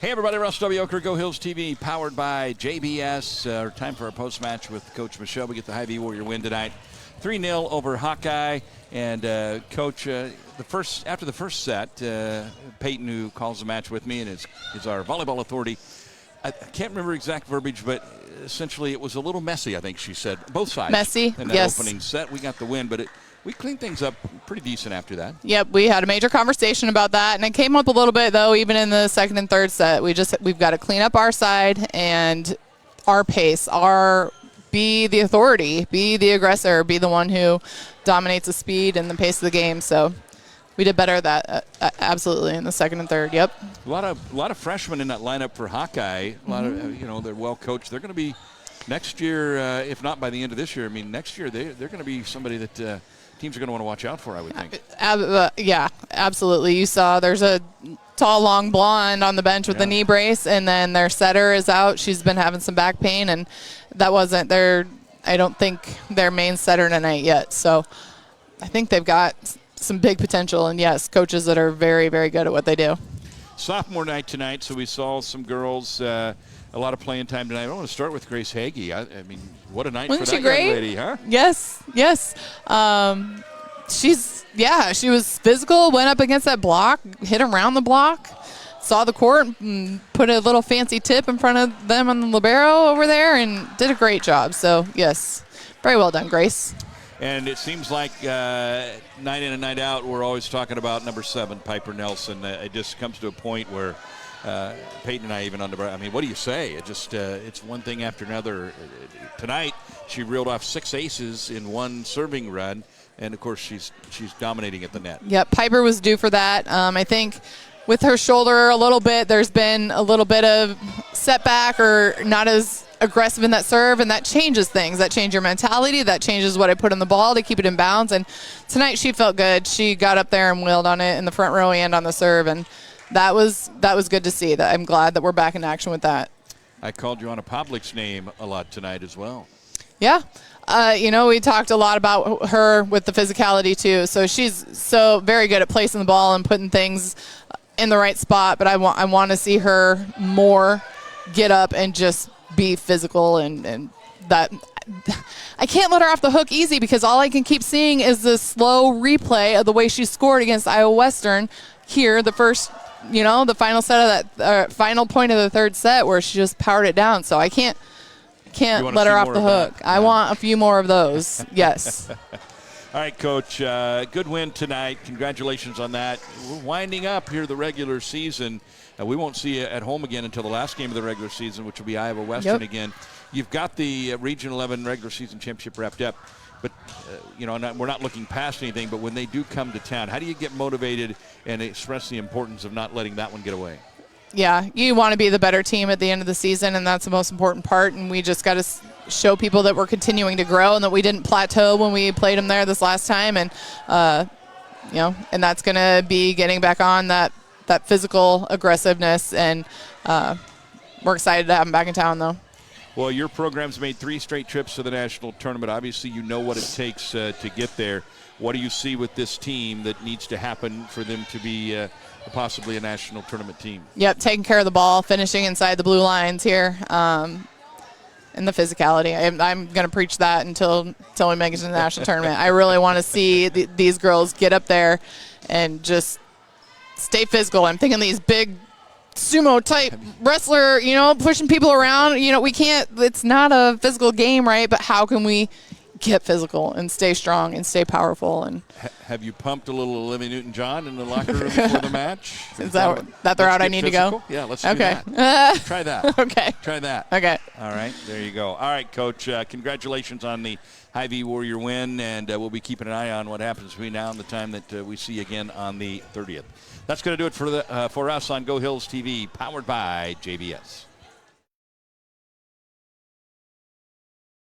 Hey, everybody. Russ W. Oker, Go Hills TV, powered by JBS. Time for our post-match with Coach Michel. We get the Hy-Vee Warrior win tonight. 3-0 over Hawkeye. And, Coach, after the first set, Peyton, who calls the match with me and is our volleyball authority, I can't remember exact verbiage, but essentially it was a little messy, I think she said. Both sides. Messy, in that yes. opening set, we got the win, but we cleaned things up pretty decent after that. Yep, we had a major conversation about that, and it came up a little bit, though, even in the second and third set. We've got to clean up our side and our pace, be the authority, be the aggressor, be the one who dominates the speed and the pace of the game. So we did better at that, absolutely, in the second and third. Yep. A lot of freshmen in that lineup for Hawkeye. A lot of they're well coached. They're going to be next year, if not by the end of this year. I mean, next year they're going to be somebody that teams are going to want to watch out for, I would think. Yeah, absolutely. You saw there's a tall, long blonde on the bench with the knee brace, and then their setter is out. She's been having some back pain, and that wasn't I don't think their main setter tonight yet. So I think they've got some big potential, and yes, coaches that are very, very good at what they do. Sophomore night tonight, so we saw some girls, a lot of playing time tonight. I want to start with Grace Hagee. I mean, what a night Wasn't for that she great? young lady, huh? Yes. She was physical, went up against that block, hit around the block, saw the court, and put a little fancy tip in front of them on the libero over there, and did a great job. So, yes, very well done, Grace. And it seems like night in and night out, we're always talking about number 7, Piper Nelson. It just comes to a point where Peyton and I even I mean, what do you say? It just it's one thing after another. Tonight, she reeled off 6 aces in one serving run, and of course, she's dominating at the net. Yep, Piper was due for that. I think with her shoulder a little bit, there's been a little bit of setback or not as aggressive in that serve, and that changes things. That changes your mentality. That changes what I put on the ball to keep it in bounds. And tonight she felt good. She got up there and wailed on it in the front row and on the serve, and that was good to see. That I'm glad that we're back in action with that. I called you on a Pavlik's name a lot tonight as well. Yeah. We talked a lot about her with the physicality too. So she's so very good at placing the ball and putting things in the right spot. But I want to see her more get up and just be physical, and that I can't let her off the hook easy, because all I can keep seeing is the slow replay of the way she scored against Iowa Western here, the first, the final set of that final point of the third set where she just powered it down. So I can't let her off the hook. I want a few more of those. Yes. All right, Coach, good win tonight. Congratulations on that. We're winding up here the regular season. We won't see you at home again until the last game of the regular season, which will be Iowa Western again. You've got the Region 11 regular season championship wrapped up, but we're not looking past anything. But when they do come to town, how do you get motivated and express the importance of not letting that one get away? Yeah, you want to be the better team at the end of the season, and that's the most important part. And we just got to show people that we're continuing to grow and that we didn't plateau when we played them there this last time. And and that's going to be getting back on that physical aggressiveness, and we're excited to have them back in town, though. Well, your program's made 3 straight trips to the national tournament. Obviously, you know what it takes to get there. What do you see with this team that needs to happen for them to be possibly a national tournament team? Yep, taking care of the ball, finishing inside the blue lines here, and the physicality. I'm going to preach that until we make it to the national tournament. I really want to see these girls get up there and just stay physical. I'm thinking these big sumo-type wrestler, pushing people around. We can't – it's not a physical game, right? But how can we get physical and stay strong and stay powerful? And have you pumped a little Olivia Newton-John in the locker room before the match? Is that the route I need physical? to go? Yeah, let's do that. Try that. Okay. Try that. Okay. All right, there you go. All right, Coach, congratulations on the Hy-Vee Warrior win, and we'll be keeping an eye on what happens between now and the time that we see you again on the 30th. That's going to do it for us on Go Hills TV, powered by JBS.